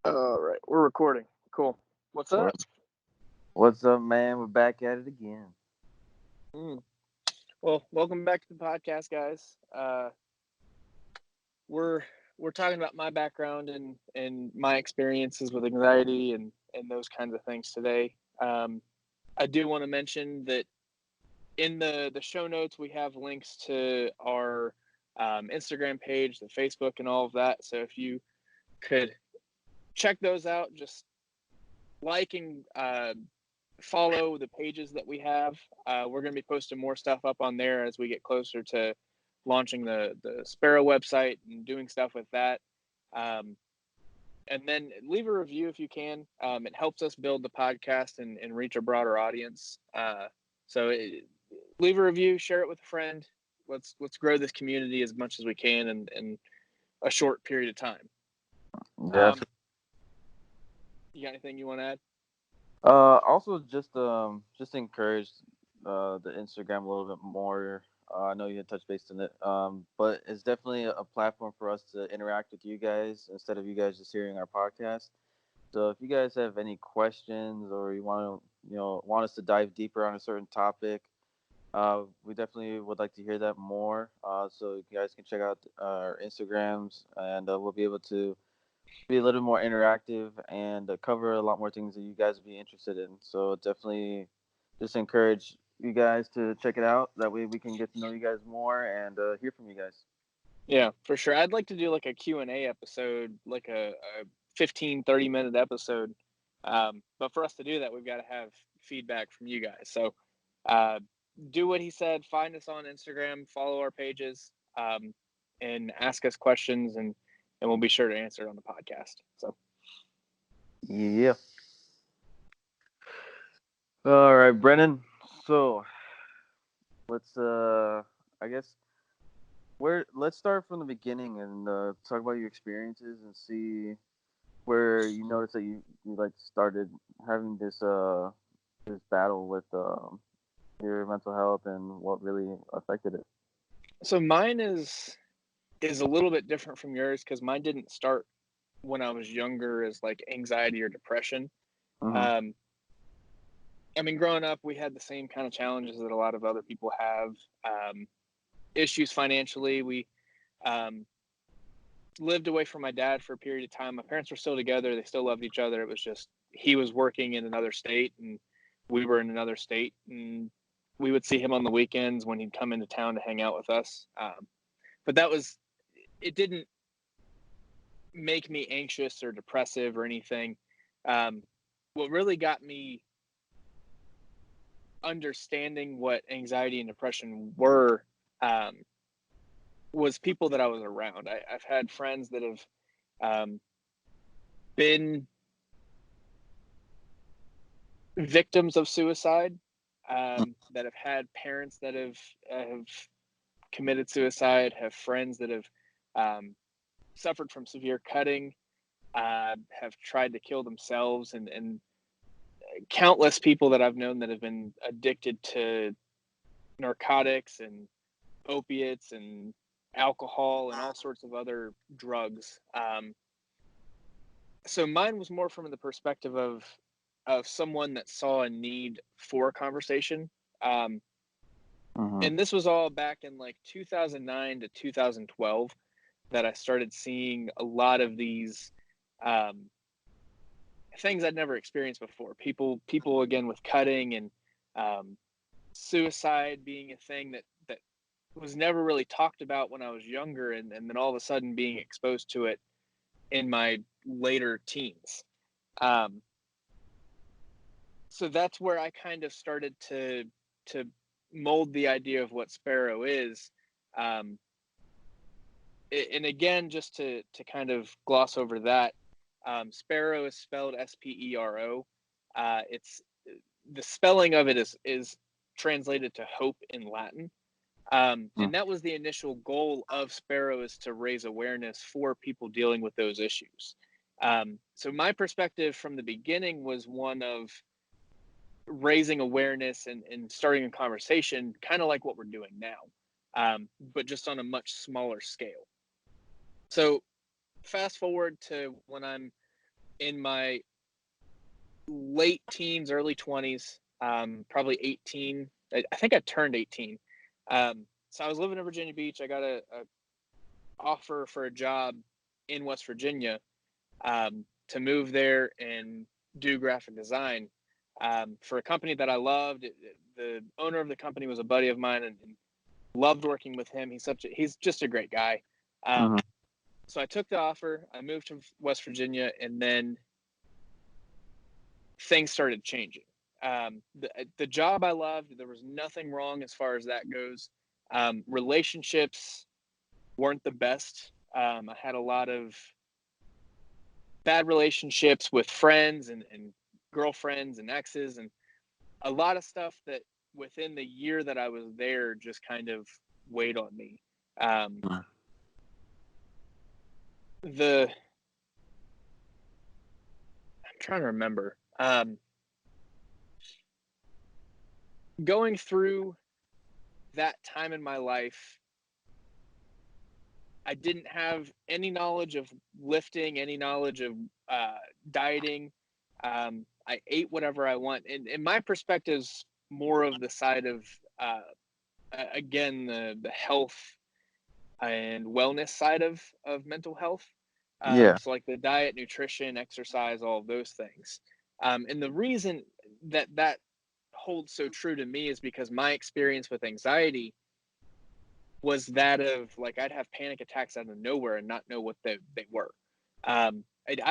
All right, we're recording. Cool. What's What- up? What's up, man? We're back at it again. Mm. Well, welcome back to the podcast, guys. We're we're talking about my background and my experiences with anxiety and those kinds of things today. I do want to mention that in the show notes we have links to our Instagram page, the Facebook, and all of that. So if you could check those out, just like and follow the pages that we have. We're going to be posting more stuff up on there as we get closer to launching the Spero website and doing stuff with that. Um, and then leave a review if you can. It helps us build the podcast and reach a broader audience. Leave a review, share it with a friend. Let's grow this community as much as we can in a short period of time. Yeah. You got anything you want to add? Also, just encourage the Instagram a little bit more. I know you had touched base on it, but it's definitely a platform for us to interact with you guys instead of you guys just hearing our podcast. So if you guys have any questions or you want us to dive deeper on a certain topic, we definitely would like to hear that more. So you guys can check out our Instagrams, and we'll be able to be a little more interactive and cover a lot more things that you guys would be interested in. So definitely just encourage you guys to check it out. That way we can get to know you guys more and hear from you guys. Yeah, for sure. I'd like to do like a Q&A episode, like a 15, 30-minute episode. But for us to do that, we've got to have feedback from you guys. So uh, do what he said. Find us on Instagram, follow our pages, and ask us questions, and we'll be sure to answer it on the podcast. So Yeah. All right, Brennan. So let's I guess where let's start from the beginning and talk about your experiences and see where you noticed that you like started having this battle with your mental health and what really affected it. mine is a little bit different from yours because mine didn't start when I was younger as like anxiety or depression. Mm-hmm. Um, I mean, growing up, we had the same kind of challenges that a lot of other people have. Issues financially. We um, lived away from my dad for a period of time. My parents were still together. They still loved each other. It was just he was working in another state and we were in another state. And we would see him on the weekends when he'd come into town to hang out with us. But it didn't make me anxious or depressive or anything. Um, what really got me understanding what anxiety and depression were um, was people that I was around. I've had friends that have um, been victims of suicide, that have had parents that have committed suicide, have friends that have um, suffered from severe cutting, have tried to kill themselves, and countless people that I've known that have been addicted to narcotics and opiates and alcohol and all sorts of other drugs. So mine was more from the perspective of someone that saw a need for a conversation. Um, Mm-hmm. and this was all back in like 2009 to 2012 that I started seeing a lot of these um, things I'd never experienced before. People again with cutting and um, suicide being a thing that was never really talked about when I was younger, and then all of a sudden being exposed to it in my later teens. Um, so that's where I kind of started to mold the idea of what Spero is. Um, and again, just to kind of gloss over that, Spero is spelled Spero. It's the spelling of it is translated to hope in Latin. And that was the initial goal of Spero, is to raise awareness for people dealing with those issues. So my perspective from the beginning was one of raising awareness and starting a conversation, kind of like what we're doing now, but just on a much smaller scale. So fast forward to when I'm in my late teens, early 20s, probably 18. I think I turned 18. So I was living in Virginia Beach. I got a offer for a job in West Virginia, to move there and do graphic design, for a company that I loved. The owner of the company was a buddy of mine, and loved working with him. He's just a great guy. Mm-hmm. So I took the offer. I moved to West Virginia, and then things started changing. The job I loved, there was nothing wrong as far as that goes. Relationships weren't the best. I had a lot of bad relationships with friends and girlfriends and exes, and a lot of stuff that within the year that I was there just kind of weighed on me. The I'm trying to remember. Going through that time in my life, I didn't have any knowledge of lifting, any knowledge of dieting. I ate whatever I want, and my perspective's more of the side of again the health and wellness side of mental health. Yeah. So like the diet, nutrition, exercise, all of those things. And the reason that holds so true to me is because my experience with anxiety was that of like I'd have panic attacks out of nowhere and not know what they were. I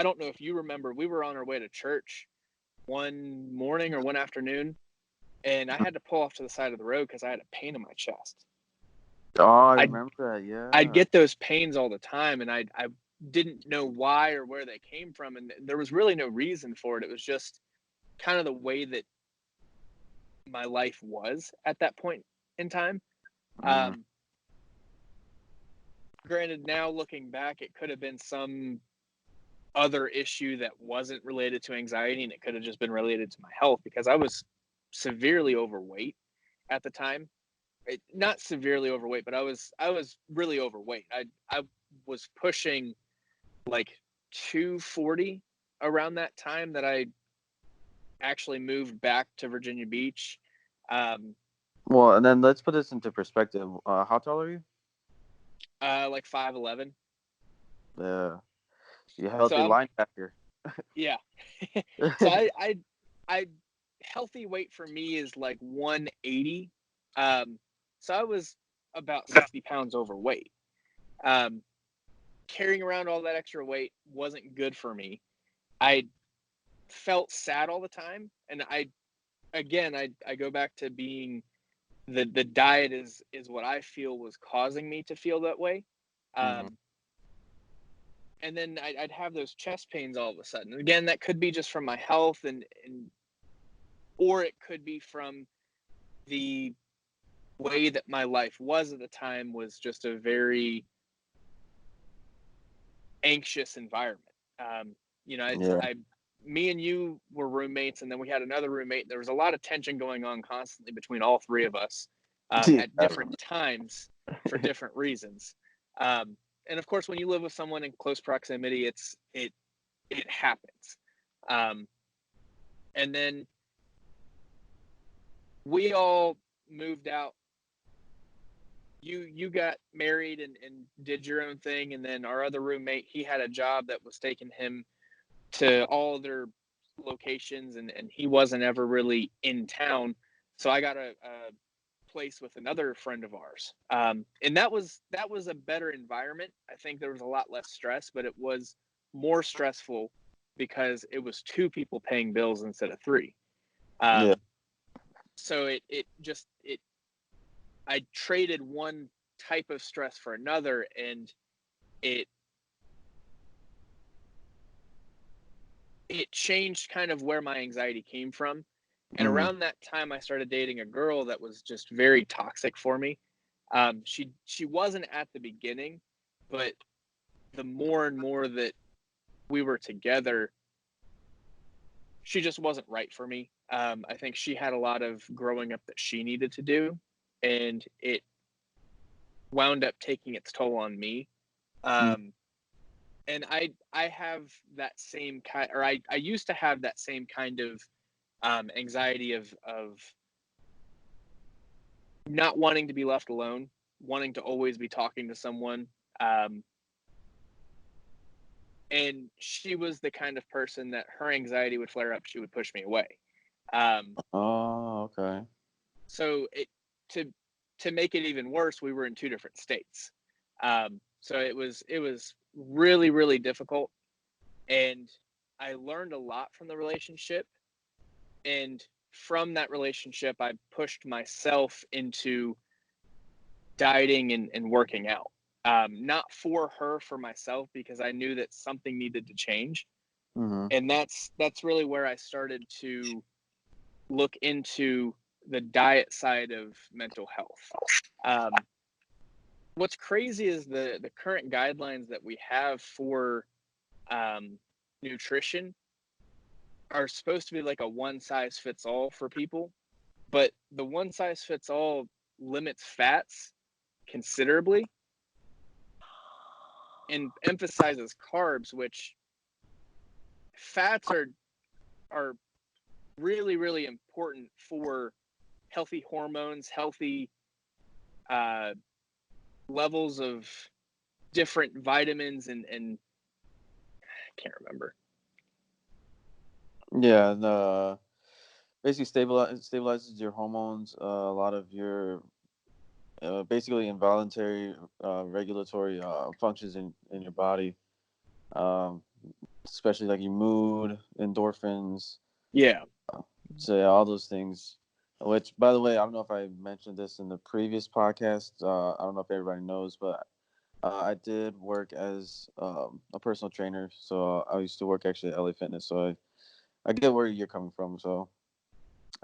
don't know if you remember, we were on our way to church one morning or one afternoon, and I had to pull off to the side of the road because I had a pain in my chest. Oh, I I'd remember that. I'd Yeah. get those pains all the time, and I didn't know why or where they came from, and there was really no reason for it. It was just kind of the way that my life was at that point in time. Mm-hmm. Um, Granted, now looking back, it could have been some other issue that wasn't related to anxiety, and it could have just been related to my health because I was severely overweight at the time. Not severely overweight, but I was really overweight. I was pushing like 240 around that time that I actually moved back to Virginia Beach. Um, Well, and then let's put this into perspective. How tall are you? like 5'11". Yeah, you So healthy I'm linebacker. yeah. So I healthy weight for me is like 180. Um, so I was about 60 pounds overweight. Um, Carrying around all that extra weight wasn't good for me. I felt sad all the time, and I go back to being the diet is what I feel was causing me to feel that way. Mm-hmm. Um, and then I'd have those chest pains all of a sudden. Again, that could be just from my health, and or it could be from the way that my life was at the time was just a very anxious environment. Um, Yeah. me and you were roommates, and then we had another roommate. There was a lot of tension going on constantly between all three of us, Yeah. at different times for different reasons. And of course, when you live with someone in close proximity, it happens. Um, and then we all moved out. You got married and did your own thing, and then our other roommate, he had a job that was taking him to all their locations, and he wasn't ever really in town. So I got a place with another friend of ours, and that was a better environment. I think there was a lot less stress, but it was more stressful because it was two people paying bills instead of three. Yeah. um, so it I traded one type of stress for another, and it it changed kind of where my anxiety came from. And Mm-hmm. around that time, I started dating a girl that was just very toxic for me. She wasn't at the beginning, but the more and more that we were together, she just wasn't right for me. I think she had a lot of growing up that she needed to do, and it wound up taking its toll on me. Um, And I have that same kind, or I used to have that same kind of anxiety of not wanting to be left alone, wanting to always be talking to someone. Um, and she was the kind of person that her anxiety would flare up, she would push me away. Um, Oh, okay. so it to to make it even worse, we were in two different states. So it was really really difficult, and I learned a lot from the relationship. And from that relationship, I pushed myself into dieting and working out. Not for her, for myself, because I knew that something needed to change. Mm-hmm. And that's really where I started to look into the diet side of mental health. Um, what's crazy is the current guidelines that we have for um, nutrition are supposed to be like a one size fits all for people, but the one size fits all limits fats considerably and emphasizes carbs, which fats are really really important for healthy hormones, healthy uh, levels of different vitamins and I can't remember. Yeah, basically stabilizes your hormones. A lot of your basically involuntary regulatory functions in your body, um, especially like your mood, endorphins. Yeah, So yeah, all those things. Which, by the way, I don't know if I mentioned this in the previous podcast. I don't know if everybody knows, but I did work as a personal trainer. So I used to work actually at LA Fitness. So I get where you're coming from. So,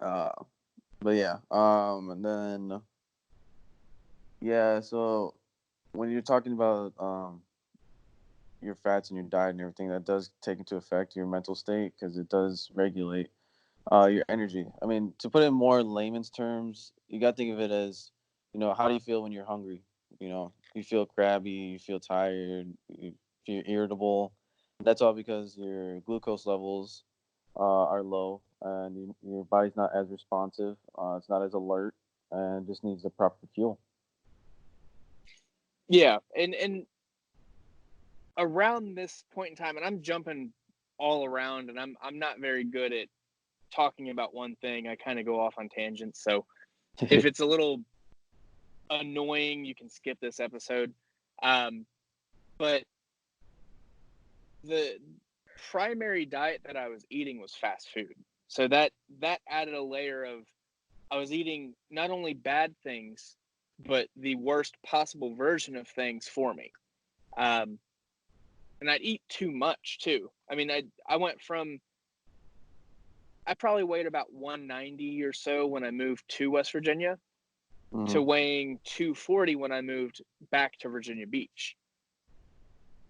uh, but yeah, and then yeah. So when you're talking about your fats and your diet and everything, that does take into effect your mental state because it does regulate your energy. I mean, to put it in more layman's terms, you got to think of it as, how do you feel when you're hungry? You feel crabby, you feel tired, you feel irritable. That's all because your glucose levels are low and your body's not as responsive. It's not as alert and just needs the proper fuel. yeah, and around this point in time, and I'm jumping all around, and I'm not very good at talking about one thing. I kind of go off on tangents. So if it's a little annoying, you can skip this episode. Um, but the primary diet that I was eating was fast food. So that added a layer of I was eating not only bad things, but the worst possible version of things for me. Um, and I'd eat too much too. I mean, I went from I probably weighed about 190 or so when I moved to West Virginia Hmm. to weighing 240 when I moved back to Virginia Beach.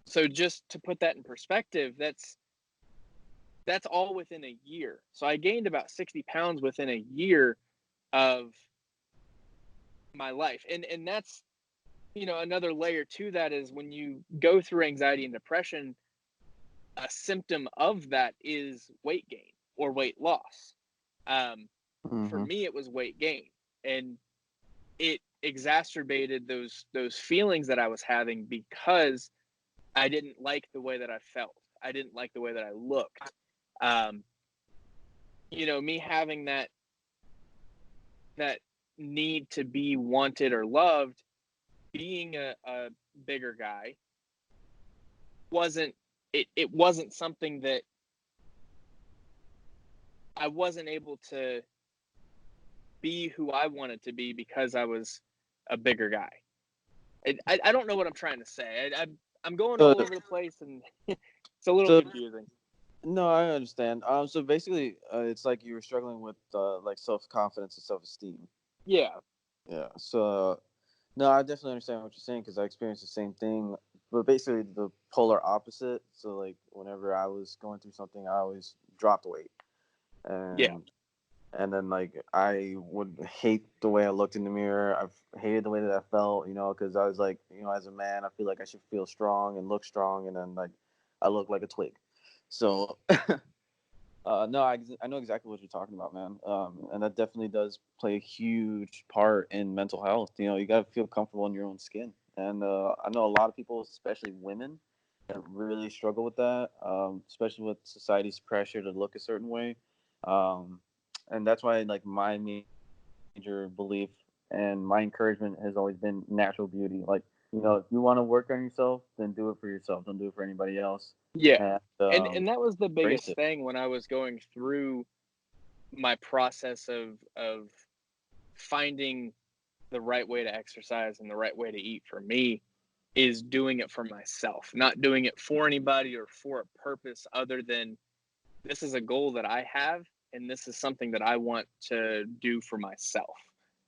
So just to put that in perspective, that's all within a year. So I gained about 60 pounds within a year of my life. And that's, another layer to that is when you go through anxiety and depression, a symptom of that is weight gain or weight loss. Um, for Hmm. me, it was weight gain, and it exacerbated those feelings that I was having because I didn't like the way that I felt. I didn't like the way that I looked. Um, me having that need to be wanted or loved, being a bigger guy wasn't it wasn't something that I wasn't able to be who I wanted to be because I was a bigger guy. I don't know what I'm trying to say. I'm going So, all over the place, and it's a little so confusing. no, I understand. So basically, it's like you were struggling with like self confidence and self esteem. Yeah, Yeah. So no, I definitely understand what you're saying because I experienced the same thing, but basically the polar opposite. So like whenever I was going through something, I always dropped weight, yeah, and And then like I would hate the way I looked in the mirror. I hated the way that I felt, because I was like, as a man, I feel like I should feel strong and look strong, and then like I look like a twig. So no, I know exactly what you're talking about, man. And that definitely does play a huge part in mental health. You got to feel comfortable in your own skin. And I know a lot of people, especially women, that really struggle with that, especially with society's pressure to look a certain way. Um, and that's why, like, my major belief and my encouragement has always been natural beauty. Like, if you want to work on yourself, then do it for yourself. Don't do it for anybody else. Yeah. And And that was the embrace biggest it. thing when I was going through my process of finding the right way to exercise and the right way to eat for me is doing it for myself, not doing it for anybody or for a purpose other than this is a goal that I have and this is something that I want to do for myself.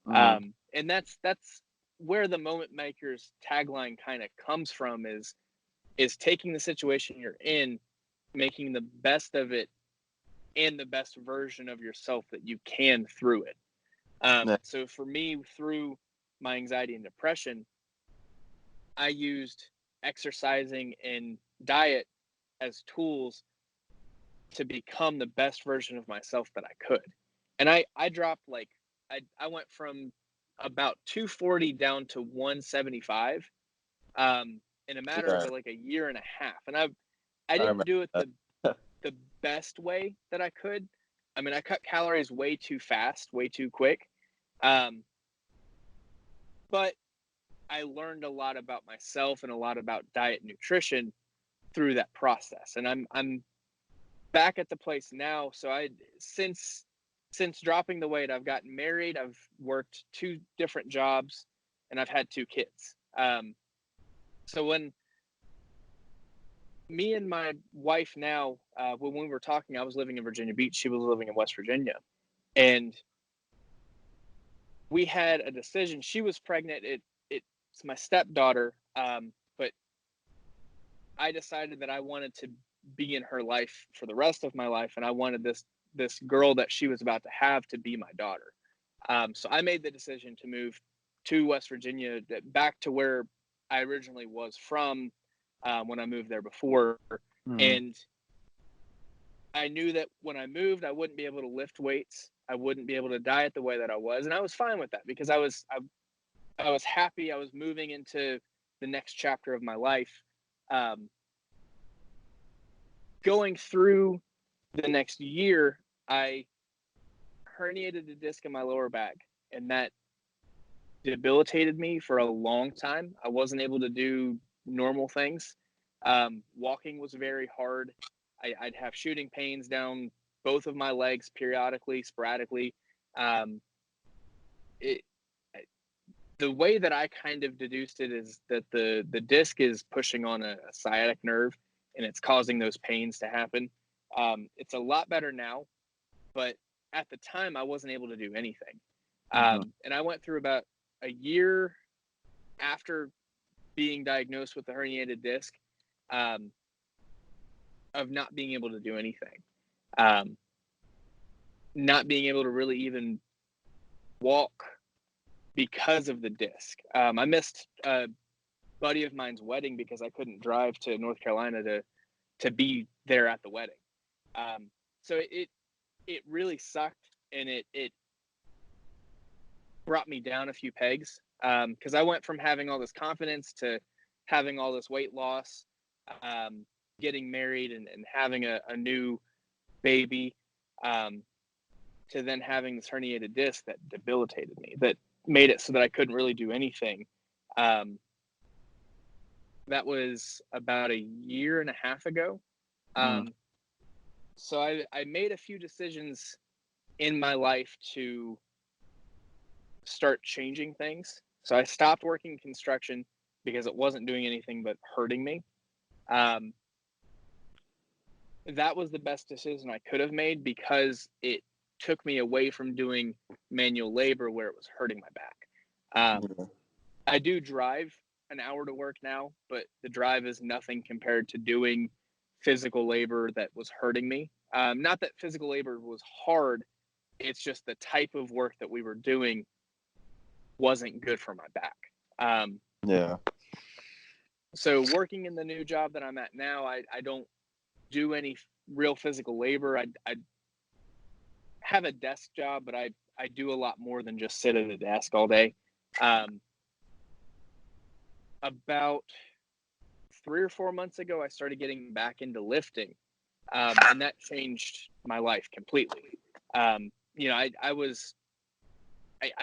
Mm-hmm. And that's where the Moment Makers tagline kind of comes from is taking the situation you're in, making the best of it and the best version of yourself that you can through it. Yeah. So for me, through my anxiety and depression, I used exercising and diet as tools to become the best version of myself that I could. And I dropped like I went from about 240 down to 175 in a matter of Yeah. like a year and a half. And I I didn't remember do it that. the best way that I could. I mean, I cut calories way too fast, way too quick. Um, but I learned a lot about myself and a lot about diet and nutrition through that process. And I'm back at the place now. So since dropping the weight, I've gotten married, I've worked 2 different jobs, and I've had 2 kids. So when me and my wife now, when we were talking, I was living in Virginia Beach, she was living in West Virginia, and we had a decision. She was pregnant. It's my stepdaughter, but I decided that I wanted to be in her life for the rest of my life, and I wanted this girl that she was about to have to be my daughter. So I made the decision to move to West Virginia, back to where I originally was from when I moved there before, Mm-hmm. and I knew that when I moved, I wouldn't be able to lift weights. I wouldn't be able to diet the way that I was, and I was fine with that because I was happy. I was moving into the next chapter of my life. Um, Going through the next year, I herniated a disc in my lower back, and that debilitated me for a long time. I wasn't able to do normal things. Walking was very hard. I'd have shooting pains down both of my legs periodically, sporadically. Um, it, the way that I kind of deduced it is that the disc is pushing on a sciatic nerve, and it's causing those pains to happen. It's a lot better now, but at the time I wasn't able to do anything. Mm-hmm. And I went through about a year after being diagnosed with the herniated disc, um, of not being able to do anything, um, not being able to really even walk because of the disc. I missed a buddy of mine's wedding because I couldn't drive to North Carolina to be there at the wedding. Um, so it really sucked, and it brought me down a few pegs, because I went from having all this confidence to having all this weight loss, um, getting married and having a new baby, um, to then having this herniated disc that debilitated me, that made it so that I couldn't really do anything. Um, that was about a year and a half ago. Mm-hmm. Um, so I made a few decisions in my life to start changing things. So I stopped working construction because it wasn't doing anything but hurting me. Um, that was the best decision I could have made because it took me away from doing manual labor where it was hurting my back. Yeah. I do drive an hour to work now, but the drive is nothing compared to doing physical labor that was hurting me. Not that physical labor was hard, It's just the type of work that we were doing wasn't good for my back. Yeah. So working in the new job that I'm at now, I don't do any real physical labor. I have a desk job, but I do a lot more than just sit at a desk all day. About 3 or 4 months ago, I started getting back into lifting, and that changed my life completely. You know, I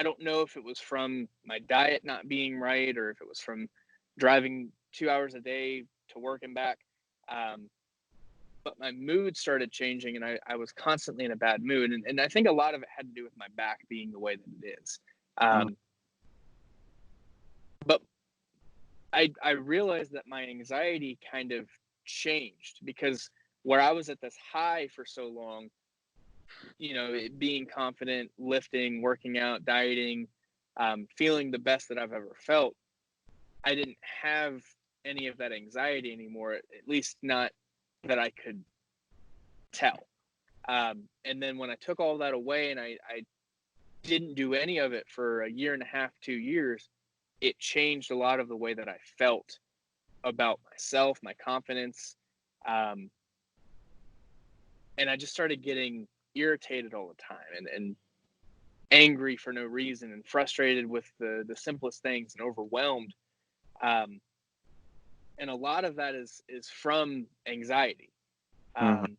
don't know if it was from my diet not being right or if it was from driving 2 hours a day to work and back. But my mood started changing, and I was constantly in a bad mood. And I think a lot of it had to do with my back being the way that it is. But I realized that my anxiety kind of changed, because where I was at this high for so long, you know, being confident, lifting, working out, dieting, feeling the best that I've ever felt, I didn't have any of that anxiety anymore, at least not that I could tell. And then when I took all that away and I didn't do any of it for a year and a half, 2 years, it changed a lot of the way that I felt about myself, my confidence. And I just started getting irritated all the time and angry for no reason and frustrated with the simplest things and overwhelmed. And a lot of that is from anxiety. Mm-hmm.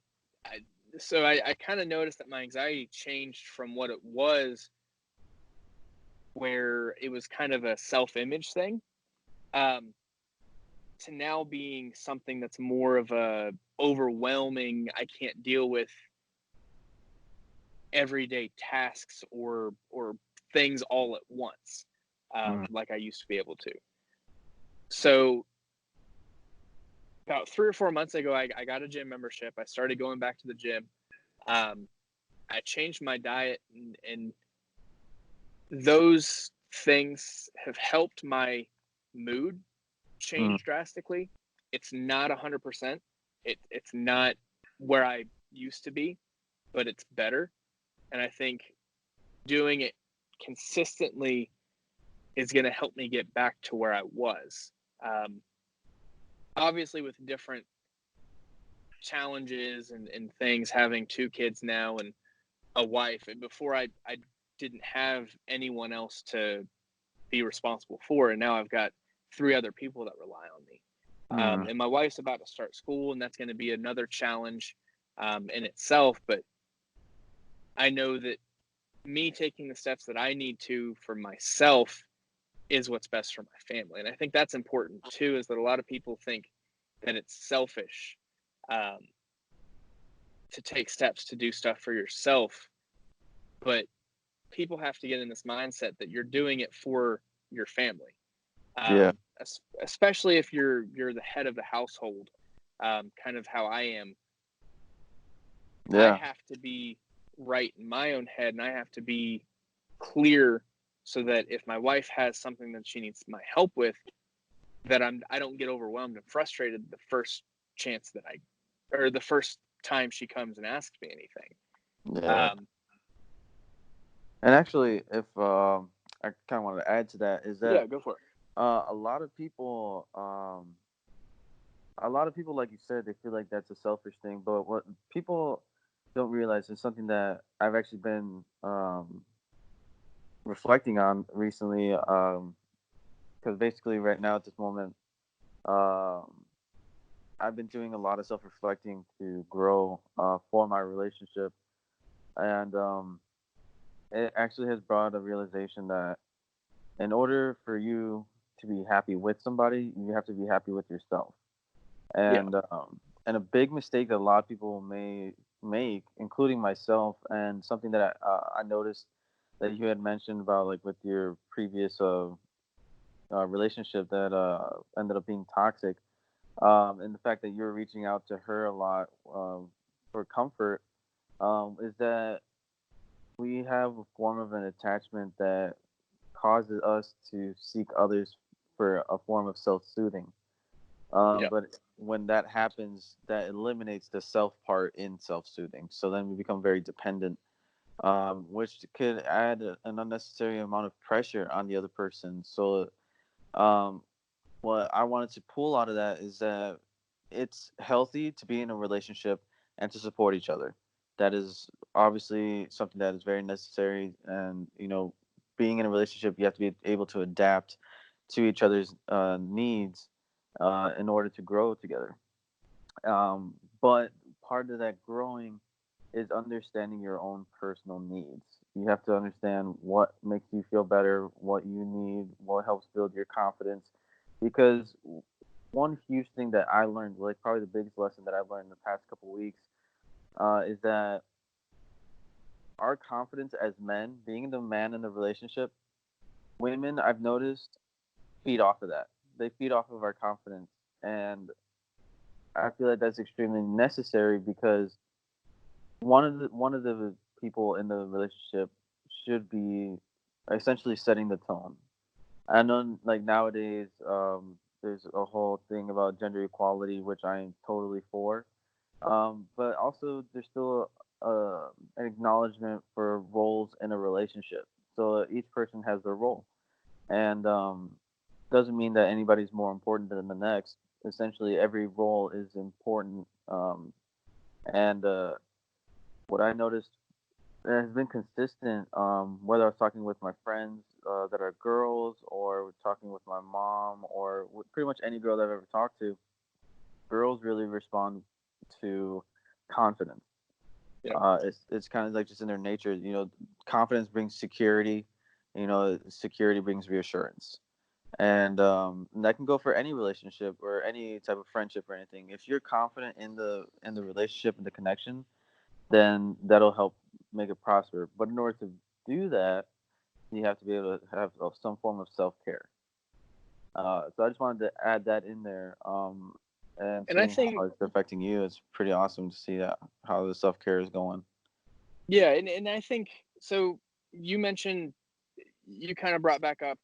I kind of noticed that my anxiety changed from what it was, where it was kind of a self-image thing, to now being something that's more of a overwhelming, I can't deal with everyday tasks or things all at once, like I used to be able to. So about 3 or 4 months ago, I got a gym membership. I started going back to the gym. I changed my diet, and those things have helped my mood change drastically. It's not 100%. It's not where I used to be, but it's better. And I think doing it consistently is going to help me get back to where I was. Obviously, with different challenges and things, having 2 kids now and a wife. And before I didn't have anyone else to be responsible for, and now I've got 3 other people that rely on me. And my wife's about to start school, and that's going to be another challenge in itself. But I know that me taking the steps that I need to for myself is what's best for my family. And I think that's important too, is that a lot of people think that it's selfish to take steps to do stuff for yourself. But people have to get in this mindset that you're doing it for your family. Yeah. Especially if you're the head of the household, kind of how I am. Yeah. I have to be right in my own head, and I have to be clear so that if my wife has something that she needs my help with, that I don't get overwhelmed and frustrated the first chance that or the first time she comes and asks me anything. Yeah. And actually, if I kind of wanted to add to that, is that Yeah, go for it. a lot of people, like you said, they feel like that's a selfish thing. But what people don't realize is something that I've actually been reflecting on recently. Because basically, right now at this moment, um, I've been doing a lot of self-reflecting to grow for my relationship, and it actually has brought a realization that in order for you to be happy with somebody, you have to be happy with yourself. And and a big mistake that a lot of people may make, including myself, and something that I noticed that you had mentioned about, like with your previous relationship that ended up being toxic, and the fact that you're reaching out to her a lot for comfort, is that we have a form of an attachment that causes us to seek others for a form of self-soothing. But when that happens, that eliminates the self part in self-soothing. So then we become very dependent which could add an unnecessary amount of pressure on the other person. So, um, what I wanted to pull out of that is that it's healthy to be in a relationship and to support each other. That is obviously something that is very necessary. And, being in a relationship, you have to be able to adapt to each other's needs in order to grow together. But part of that growing is understanding your own personal needs. You have to understand what makes you feel better, what you need, what helps build your confidence. Because one huge thing that I learned, like probably the biggest lesson that I've learned in the past couple weeks, is that our confidence as men, being the man in the relationship, women I've noticed feed off of that. They feed off of our confidence, and I feel like that's extremely necessary because one of the people in the relationship should be essentially setting the tone. I know, like nowadays, there's a whole thing about gender equality, which I am totally for. But also, there's still an acknowledgement for roles in a relationship. So each person has their role, and doesn't mean that anybody's more important than the next. Essentially, every role is important. And what I noticed that has been consistent, whether I was talking with my friends that are girls, or talking with my mom, or with pretty much any girl that I've ever talked to, girls really respond to confidence. Yeah. It's kind of like just in their nature. Confidence brings security. Security brings reassurance, and that can go for any relationship or any type of friendship or anything. If you're confident in the relationship and the connection, then that'll help make it prosper. But in order to do that, you have to be able to have some form of self care. So I just wanted to add that in there. And And I seeing think, how it's affecting you, it's pretty awesome to see that how the self care is going. yeah, and I think so. You mentioned, you kind of brought back up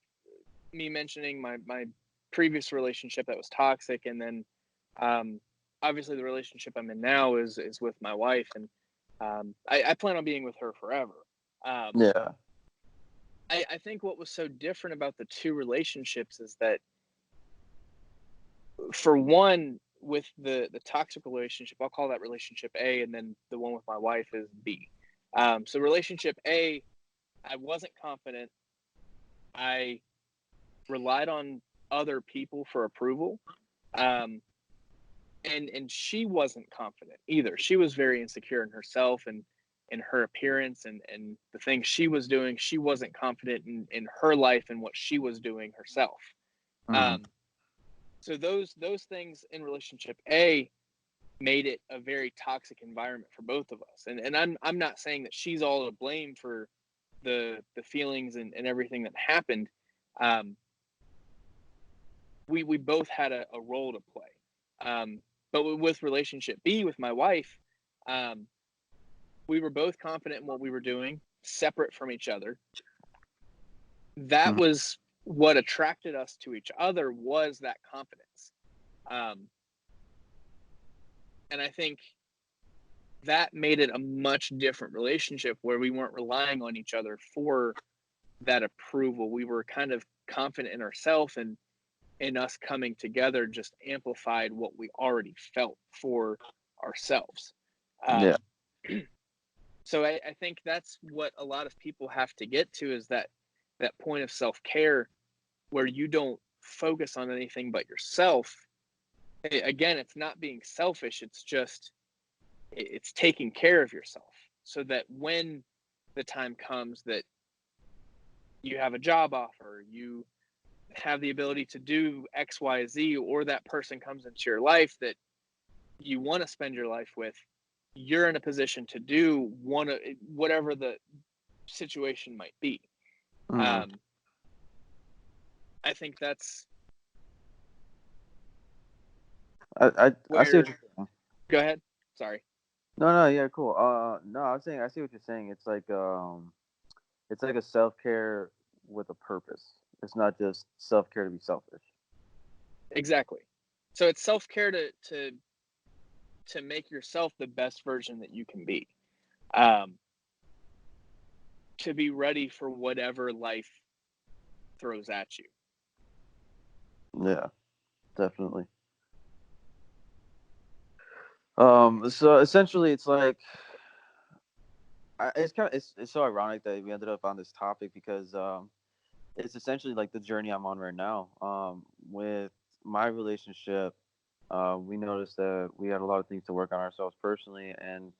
me mentioning my previous relationship that was toxic, and then um, obviously the relationship I'm in now is with my wife, and I plan on being with her forever. Um, Yeah. I think what was so different about the two relationships is that, for one, with the toxic relationship, I'll call that relationship A, and then the one with my wife is B. So relationship A, I wasn't confident. I relied on other people for approval. Um, and she wasn't confident either. She was very insecure in herself and in her appearance and the things she was doing. She wasn't confident in her life and what she was doing herself. Hmm. Um, so those things in relationship A made it a very toxic environment for both of us. And I'm not saying that she's all to blame for the feelings and everything that happened. Um, we both had a role to play. But with relationship B with my wife, um, we were both confident in what we were doing, separate from each other. That Hmm. was what attracted us to each other, was that confidence. Um, and I think that made it a much different relationship where we weren't relying on each other for that approval. We were kind of confident in ourselves, and in us coming together just amplified what we already felt for ourselves. Yeah. Um, so I think that's what a lot of people have to get to, is that point of self-care where you don't focus on anything but yourself. Again, it's not being selfish, it's just it's taking care of yourself, so that when the time comes that you have a job offer, you have the ability to do XYZ, or that person comes into your life that you want to spend your life with, you're in a position to do whatever the situation might be. Hmm. um, I think that's I see what where, you're saying. go ahead, sorry. No, no, yeah, cool. No, I was saying I see what you're saying. It's like a self care with a purpose. It's not just self care to be selfish. Exactly. So it's self-care to make yourself the best version that you can be. um, to be ready for whatever life throws at you. Yeah, definitely. So essentially, it's like it's so ironic that we ended up on this topic because it's essentially like the journey I'm on right now. With my relationship, we noticed that we had a lot of things to work on ourselves personally, and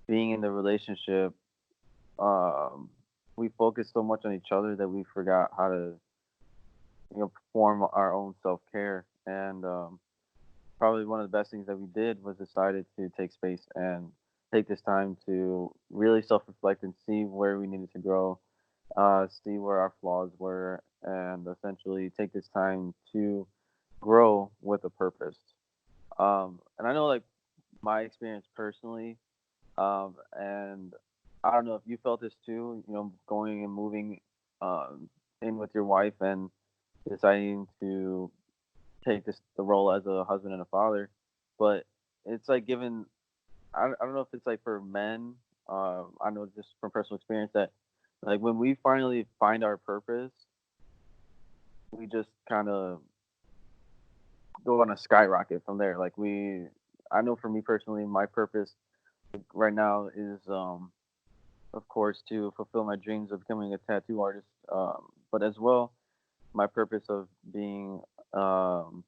being in the relationship, um, we focused so much on each other that we forgot how to, perform our own self care. And probably one of the best things that we did was decided to take space and take this time to really self reflect and see where we needed to grow, see where our flaws were, and essentially take this time to grow with a purpose. And I know, like, my experience personally, and I don't know if you felt this too, going and moving in with your wife and deciding to take the role as a husband and a father, but it's like given I don't know if it's like for men. I know just from personal experience that like when we finally find our purpose, we just kind of go on a skyrocket from there. I know for me personally, my purpose right now is of course to fulfill my dreams of becoming a tattoo artist, but as well my purpose of being um,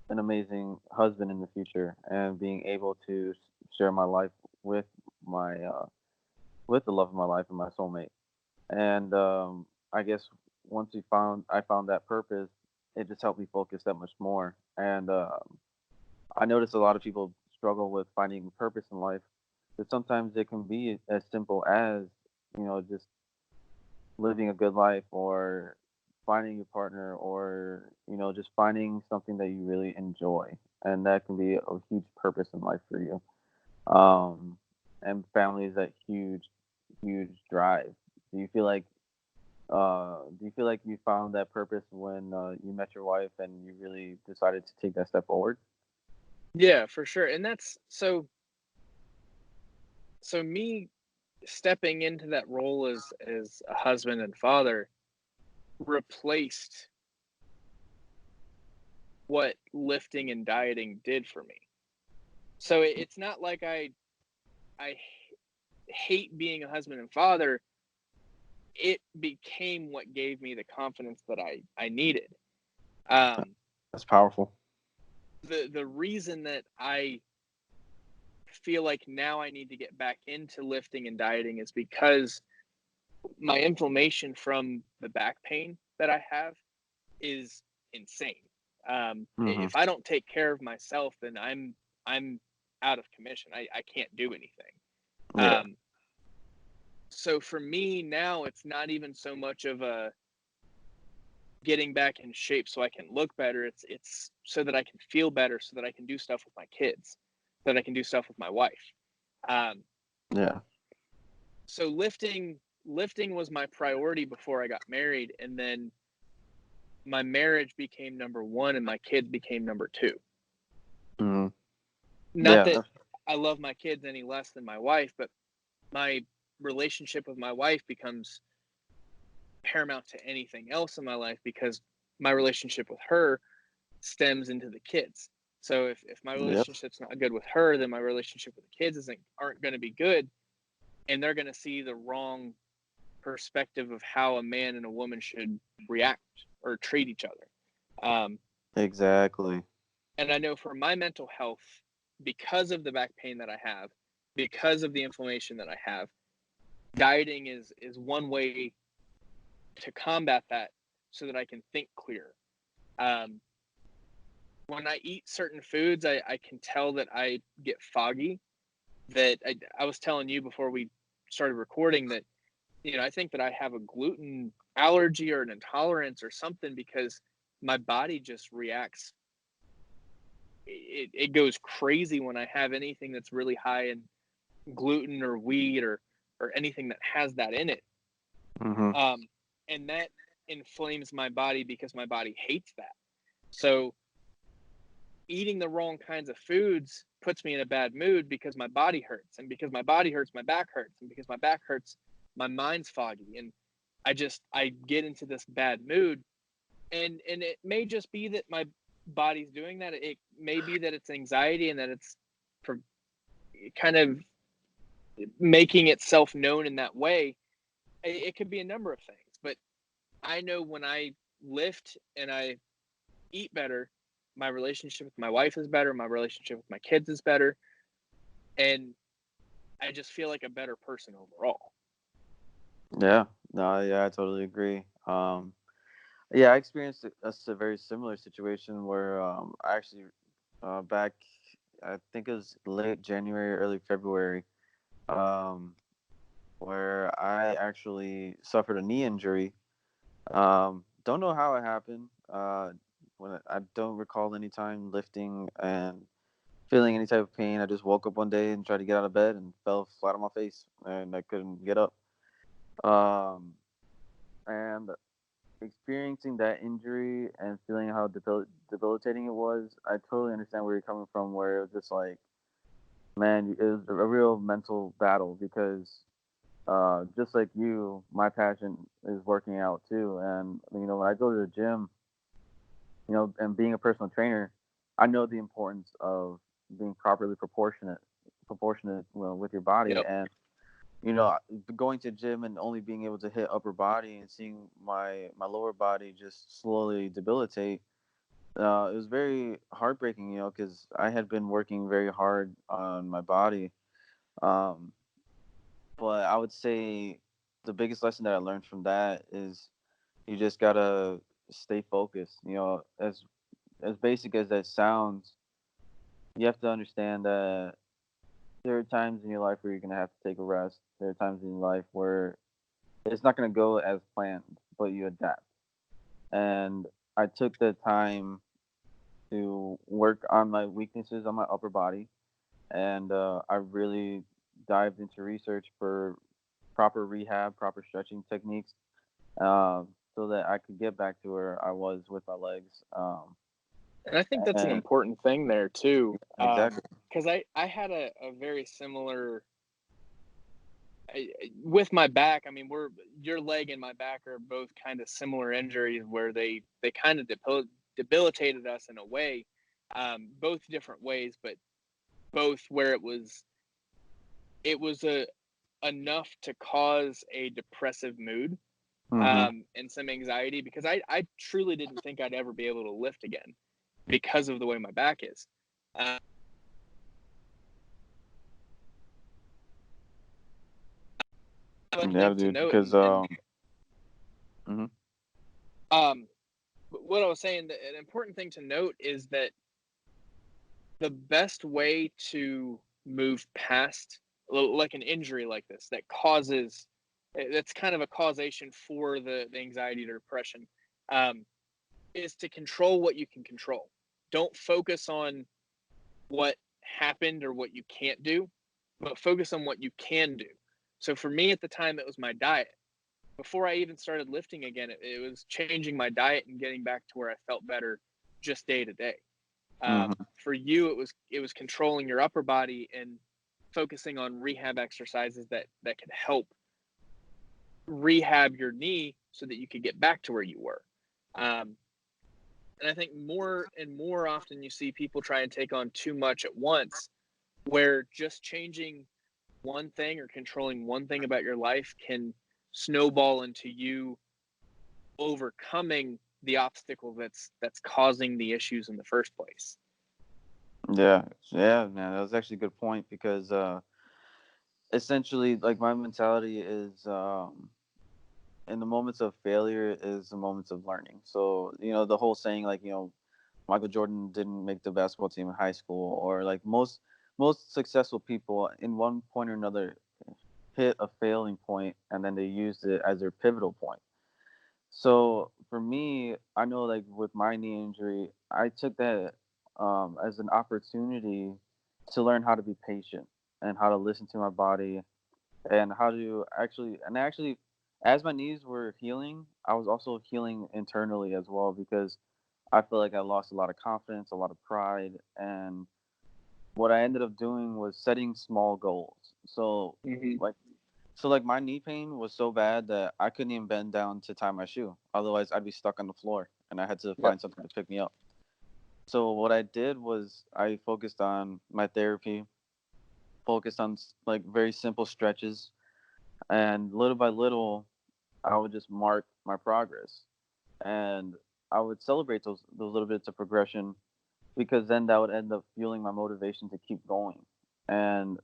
an amazing husband in the future and being able to share my life with my with the love of my life and my soulmate. And I guess once I found that purpose, it just helped me focus that much more. And I notice a lot of people struggle with finding purpose in life, but sometimes it can be as simple as just living a good life or finding your partner or just finding something that you really enjoy, and that can be a huge purpose in life for you. And family is that huge drive. Do you feel like you found that purpose when you met your wife and you really decided to take that step forward? Yeah, for sure. And that's so me stepping into that role as a husband and father replaced what lifting and dieting did for me. So it's not like I hate being a husband and father. It became what gave me the confidence that I needed. Um, That's powerful. the reason that I feel like now I need to get back into lifting and dieting is because my inflammation from the back pain that I have is insane. Hmm. If I don't take care of myself, then I'm out of commission. I can't do anything. Yeah. Um, so for me now, it's not even so much of a getting back in shape so I can look better. It's so that I can feel better, so that I can do stuff with my kids, so that I can do stuff with my wife. Um, Yeah. so lifting was my priority before I got married, and then my marriage became number one, and my kids became number two. Hmm. Not Yeah. that I love my kids any less than my wife, but my relationship with my wife becomes paramount to anything else in my life because my relationship with her stems into the kids. So if my Yep. relationship's not good with her, then my relationship with the kids aren't going to be good, and they're going to see the wrong perspective of how a man and a woman should react or treat each other. Um, Exactly. and I know for my mental health, because of the back pain that I have, because of the inflammation that I have, dieting is one way to combat that so that I can think clear. Um, when I eat certain foods, I can tell that I get foggy. That I was telling you before we started recording that, I think that I have a gluten allergy or an intolerance or something because my body just reacts. It goes crazy when I have anything that's really high in gluten or wheat or anything that has that in it. Hmm. Um, and that inflames my body because my body hates that. So eating the wrong kinds of foods puts me in a bad mood because my body hurts, and because my body hurts, my back hurts, and because my back hurts, my mind's foggy, and I get into this bad mood, and it may just be that my body's doing that. It may be that it's anxiety and that it's for kind of making itself known in that way. It could be a number of things, but I know when I lift and I eat better, my relationship with my wife is better, my relationship with my kids is better, and I just feel like a better person overall. Yeah, no, yeah, I totally agree. Yeah, I experienced a very similar situation where I actually back, I think it was late January, early February, um, where I actually suffered a knee injury. Don't know how it happened. When I don't recall any time lifting and feeling any type of pain. I just woke up one day and tried to get out of bed and fell flat on my face, and I couldn't get up. Um, and experiencing that injury and feeling how debilitating it was, I totally understand where you're coming from. Where it was just like, man, it was a real mental battle because just like you, my passion is working out too. And when I go to the gym, and being a personal trainer, I know the importance of being properly proportionate, with your body. Yep. And going to gym and only being able to hit upper body and seeing my lower body just slowly debilitate. It was very heartbreaking, because I had been working very hard on my body. Um, but I would say the biggest lesson that I learned from that is you just gotta stay focused. As basic as that sounds, you have to understand that there are times in your life where you're gonna have to take a rest. There are times in your life where it's not gonna go as planned, but you adapt. And I took the time to work on my weaknesses on my upper body, and I really dived into research for proper rehab, proper stretching techniques, so that I could get back to where I was with my legs. And I think that's an And important thing there too, exactly. because I had a very similar with my back. I mean, your leg and my back are both kind of similar injuries where they kind of debilitated us in a way, both different ways, but both where it was a enough to cause a depressive mood, Hmm. and some anxiety, because I truly didn't think I'd ever be able to lift again because of the way my back is. Uh, I Yeah, think to dude. note, Because and mhm. um, what I was saying, an important thing to note is that the best way to move past like an injury like this that causes that's kind of a causation for the anxiety or depression, um, is to control what you can control. Don't focus on what happened or what you can't do, but focus on what you can do. So for me at the time, it was my diet. Before I even started lifting again, it was changing my diet and getting back to where I felt better just day to day. Mhm. For you, it was controlling your upper body and focusing on rehab exercises that could help rehab your knee so that you could get back to where you were. Um, and I think more and more often you see people try and take on too much at once, where just changing one thing or controlling one thing about your life can snowball into you overcoming the obstacle that's causing the issues in the first place. Yeah, yeah, man. That was actually a good point because essentially, like my mentality is, in the moments of failure is the moments of learning. So the whole saying, like, Michael Jordan didn't make the basketball team in high school, or like most successful people in one point or another hit a failing point and then they used it as their pivotal point. So for me, I know, like with my knee injury, I took that as an opportunity to learn how to be patient and how to listen to my body and how to actually, as my knees were healing, I was also healing internally as well because I feel like I lost a lot of confidence, a lot of pride, and what I ended up doing was setting small goals. So Mm-hmm. like So like my knee pain was so bad that I couldn't even bend down to tie my shoe. Otherwise, I'd be stuck on the floor, and I had to Yep. find something to pick me up. So what I did was I focused on my therapy, focused on like very simple stretches, and little by little, I would just mark my progress, and I would celebrate those little bits of progression because then that would end up fueling my motivation to keep going. And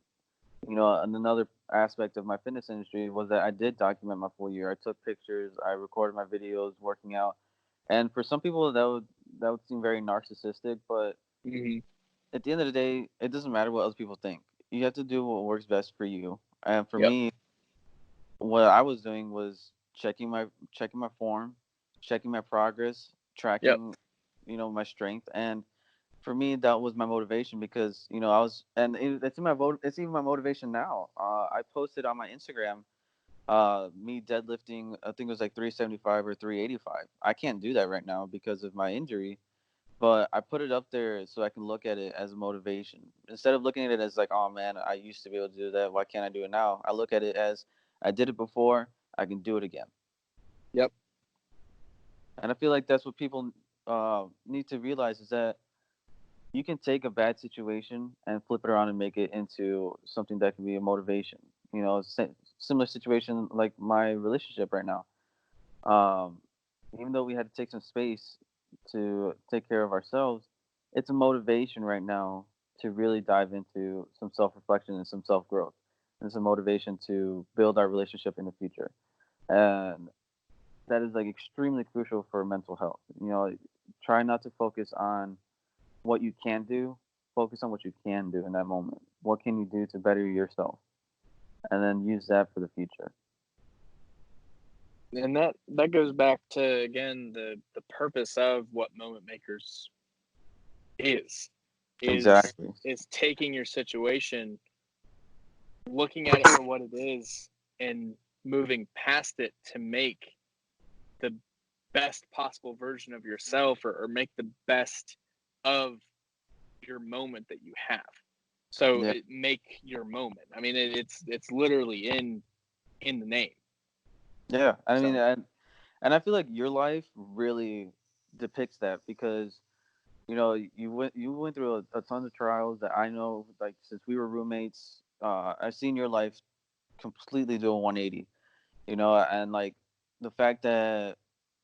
and another aspect of my fitness industry was that I did document my full year. I took pictures, I recorded my videos working out, and for some people that would seem very narcissistic, but Hmm. at the end of the day, it doesn't matter what other people think. You have to do what works best for you. And for Yep. me, what I was doing was checking my form, checking my progress, Yep. tracking, my strength. And for me, that was my motivation because I was, and it's in my vote. It's even my motivation now. I posted on my Instagram, me deadlifting. I think it was like 375 or 385. I can't do that right now because of my injury, but I put it up there so I can look at it as a motivation instead of looking at it as like, oh man, I used to be able to do that. Why can't I do it now? I look at it as I did it before. I can do it again. Yep. And I feel like that's what people need to realize is that you can take a bad situation and flip it around and make it into something that can be a motivation. Similar situation like my relationship right now. Um, Even though we had to take some space to take care of ourselves, it's a motivation right now to really dive into some self reflection and some self growth. And it's a motivation to build our relationship in the future. And that is like extremely crucial for mental health. Try not to focus on what you can do, focus on what you can do in that moment. What can you do to better yourself? And then use that for the future. And that goes back to, again, the purpose of what Moment Makers is is Exactly. is taking your situation, looking at it for what it is, and moving past it to make the best possible version of yourself, or make the best of your moment that you have. So Yeah. make your moment. I mean, it's literally in the name. Yeah. I mean, So and I feel like your life really depicts that because you went through a ton of trials that I know, like since we were roommates, I've seen your life completely do a 180. And like the fact that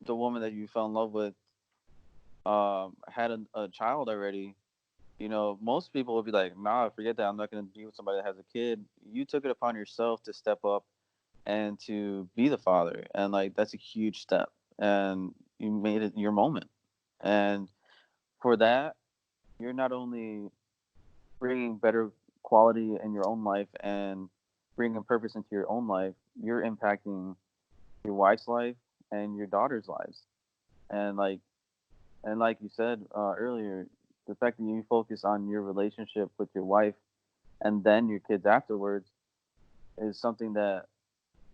the woman that you fell in love with had a child already. Most people would be like, nah, forget that. I'm not going to be with somebody that has a kid. You took it upon yourself to step up and to be the father. And like, that's a huge step. And you made it your moment. And for that, you're not only bringing better quality in your own life and bringing purpose into your own life, you're impacting your wife's life and your daughter's lives. And like you said earlier, the fact that you focus on your relationship with your wife and then your kids afterwards is something that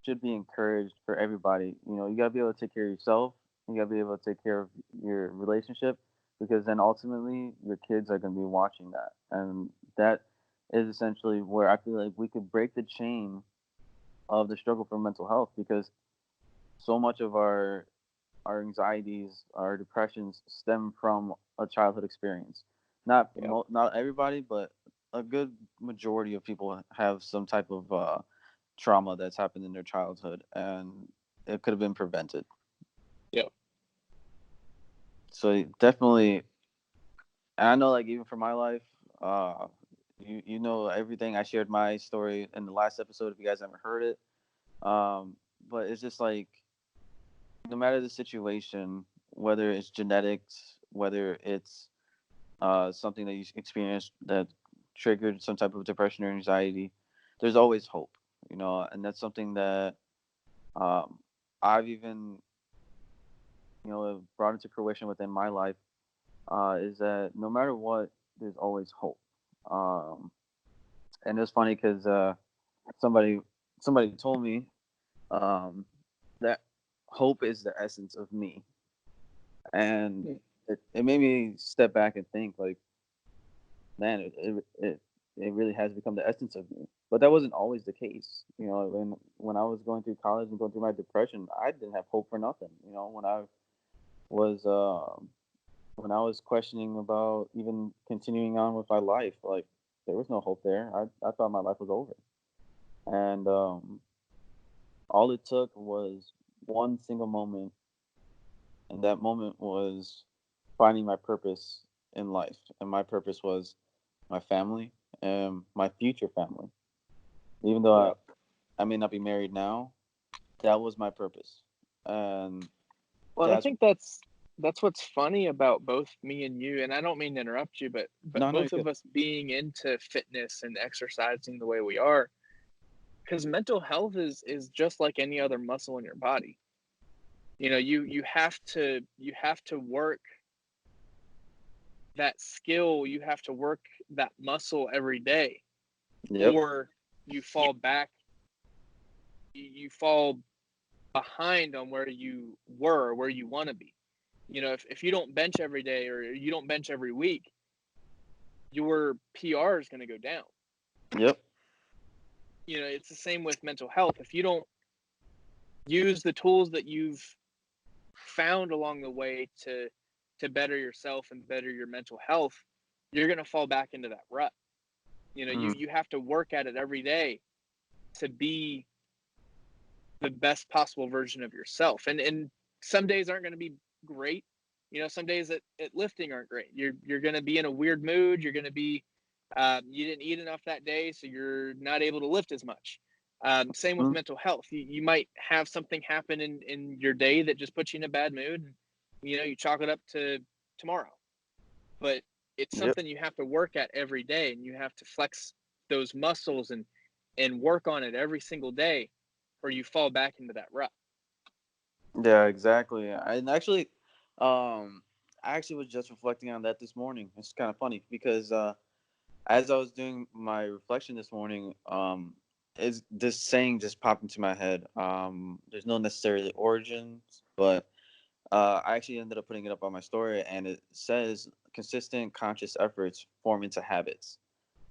should be encouraged for everybody. You gotta be able to take care of yourself. You gotta be able to take care of your relationship because then ultimately your kids are gonna be watching that, and that is essentially where I feel like we could break the chain of the struggle for mental health because so much of our anxieties, our depressions stem from a childhood experience. yep. Not everybody, but a good majority of people have some type of trauma that's happened in their childhood, and it could have been prevented. Yep. So definitely, and I know like even for my life, uh, you know everything. I shared my story in the last episode. If you guys haven't heard it, but it's just like no matter the situation, whether it's genetics, whether it's something that you experienced that triggered some type of depression or anxiety, there's always hope, and that's something that um, I've even, brought into fruition within my life, is that no matter what, there's always hope. Um, and it's funny because somebody somebody told me um, that hope is the essence of me, and it made me step back and think like, man, it really has become the essence of me. But that wasn't always the case. When I was going through college and going through my depression, I didn't have hope for nothing. Was when I was questioning about even continuing on with my life, like there was no hope there. I thought my life was over. And all it took was one single moment, and that moment was finding my purpose in life. And my purpose was my family and my future family. Even though Yep. I may not be married now, that was my purpose. And Well, and I that's think that's what's funny about both me and you, and I don't mean to interrupt you, but no, no, you're both of good. us being into fitness and exercising the way we are, because mental health is just like any other muscle in your body. You have to work that skill, you have to work that muscle every day, Yep. or you fall back, you fall behind on where you were, where you want to be. If you don't bench every day or you don't bench every week, your PR is going to go down. Yep. It's the same with mental health. If you don't use the tools that you've found along the way to better yourself and better your mental health, you're going to fall back into that rut. Mm-hmm. You have to work at it every day to be the best possible version of yourself. And some days aren't going to be great. Some days at lifting aren't great. You're going to be in a weird mood. You're going to be you didn't eat enough that day, so you're not able to lift as much. Same with mental health. You might have something happen in your day that just puts you in a bad mood. And, you chalk it up to tomorrow. But it's Yep. something you have to work at every day, and you have to flex those muscles and work on it every single day, or you fall back into that rut. Yeah, exactly. And actually, I actually was just reflecting on that this morning. It's kind of funny because as I was doing my reflection this morning, is this saying just popped into my head. There's no necessarily origins, but I actually ended up putting it up on my story, and it says consistent conscious efforts form into habits.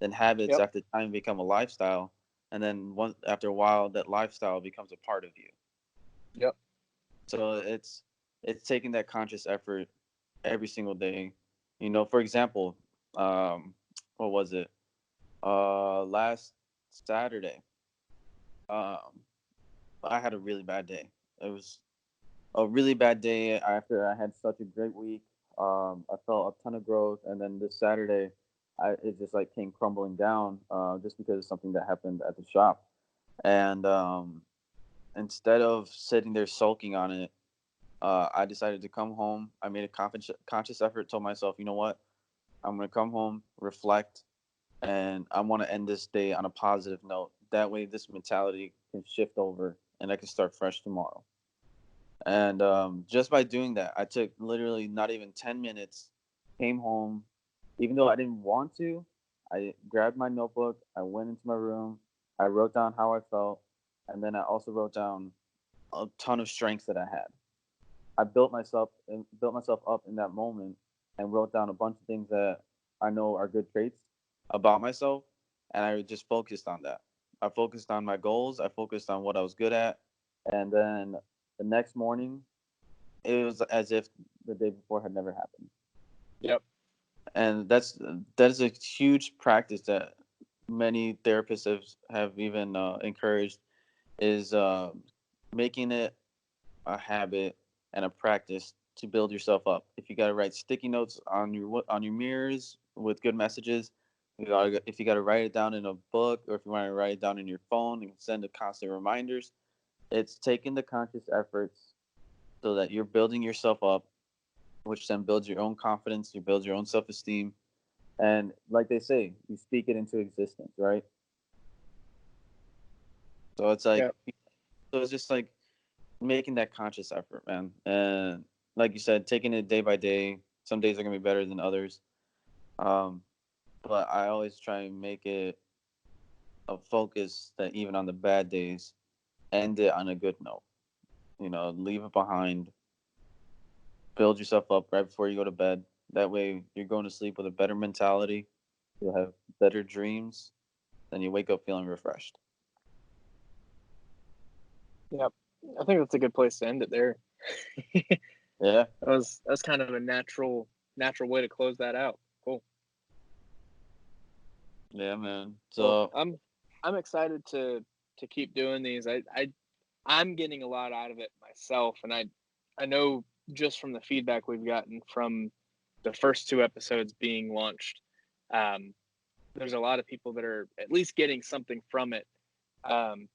Then habits, Yep. after time, become a lifestyle, and then after a while, that lifestyle becomes a part of you. Yep. So it's taking that conscious effort every single day. For example, um, what was it? Last Saturday, um, I had a really bad day. It was a really bad day after I had such a great week. I felt a ton of growth, and then this Saturday, it just like came crumbling down, just because of something that happened at the shop. And instead of sitting there sulking on it, I decided to come home. I made a conscious effort. Told myself, you know what? I'm gonna come home, reflect, and I want to end this day on a positive note. That way, this mentality can shift over, and I can start fresh tomorrow. And just by doing that, I took literally not even 10 minutes. Came home, even though I didn't want to. I grabbed my notebook. I went into my room. I wrote down how I felt, and then I also wrote down a ton of strengths that I had. I built myself up in that moment and wrote down a bunch of things that I know are good traits about myself, and I just focused on that. I focused on my goals. I focused on what I was good at, and then the next morning, it was as if the day before had never happened. Yep. And that is a huge practice that many therapists have even encouraged is making it a habit and a practice to build yourself up. If you got to write sticky notes on your mirrors with good messages, if you got to write it down in a book, or if you want to write it down in your phone and send it constant reminders, it's taking the conscious efforts so that you're building yourself up, which then builds your own confidence, you build your own self-esteem, and like they say, you speak it into existence, right? So it's like, Yep. so it's just like making that conscious effort, man. And like you said, taking it day by day. Some days are gonna be better than others. Um, but I always try and make it a focus that even on the bad days, end it on a good note. Leave it behind. Build yourself up right before you go to bed. That way, you're going to sleep with a better mentality. You'll have better dreams, then you wake up feeling refreshed. Yep. I think that's a good place to end it there. Yeah. That's kind of a natural way to close that out. Cool. Yeah, man. Well, So I'm excited to keep doing these. I'm getting a lot out of it myself, and I know just from the feedback we've gotten from the first 2 episodes being launched, um, there's a lot of people that are at least getting something from it. Um,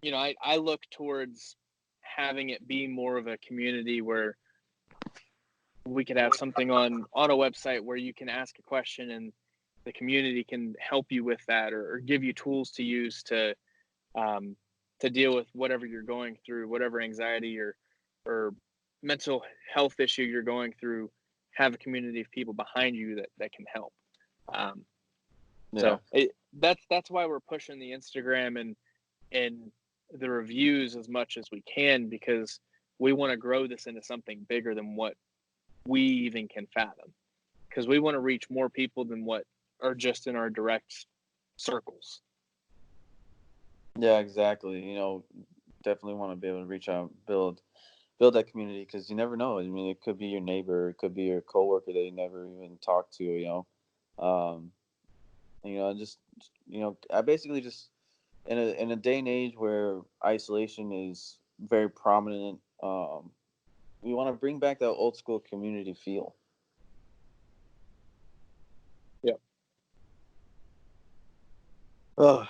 I look towards having it be more of a community where we could have something on a website where you can ask a question and the community can help you with that, or give you tools to use um, to deal with whatever you're going through, whatever anxiety or mental health issue you're going through. Have a community of people behind you that can help. Um, yeah. so that's why we're pushing the Instagram and the reviews as much as we can, because we want to grow this into something bigger than what we even can fathom, because we want to reach more people than what are just in our direct circles. Yeah, exactly. Definitely want to be able to reach out, build that community, because you never know. I mean, it could be your neighbor, it could be your coworker that you never even talked to. Um, just I basically just in a day and age where isolation is very prominent. We want to bring back that old school community feel. Yep. Oh,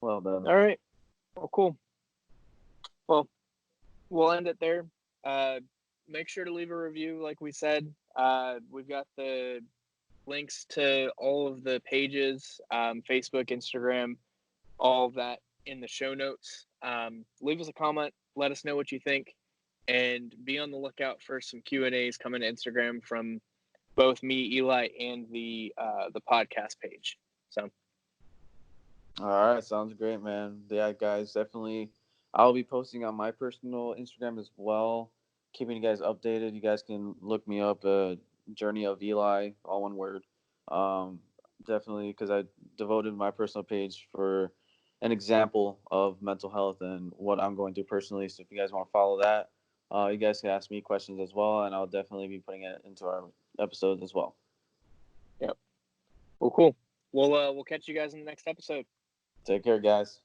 well done. All right. Well, cool. Well, we'll end it there. Uh, Make sure to leave a review, like we said. We've got the links to all of the pages, Facebook, Instagram, all of that in the show notes. Leave us a comment. Let us know what you think, and be on the lookout for some Q&As coming to Instagram from both me, Eli, and the podcast page. So, All right, sounds great, man. Yeah, guys, definitely. I'll be posting on my personal Instagram as well, keeping you guys updated. You guys can look me up, Journey of Eli, all one word. Um, Definitely, because I devoted my personal page for an example of mental health and what I'm going through personally. So if you guys want to follow that, you guys can ask me questions as well, and I'll definitely be putting it into our episodes as well. yep. Well, cool. We'll catch you guys in the next episode. Take care, guys.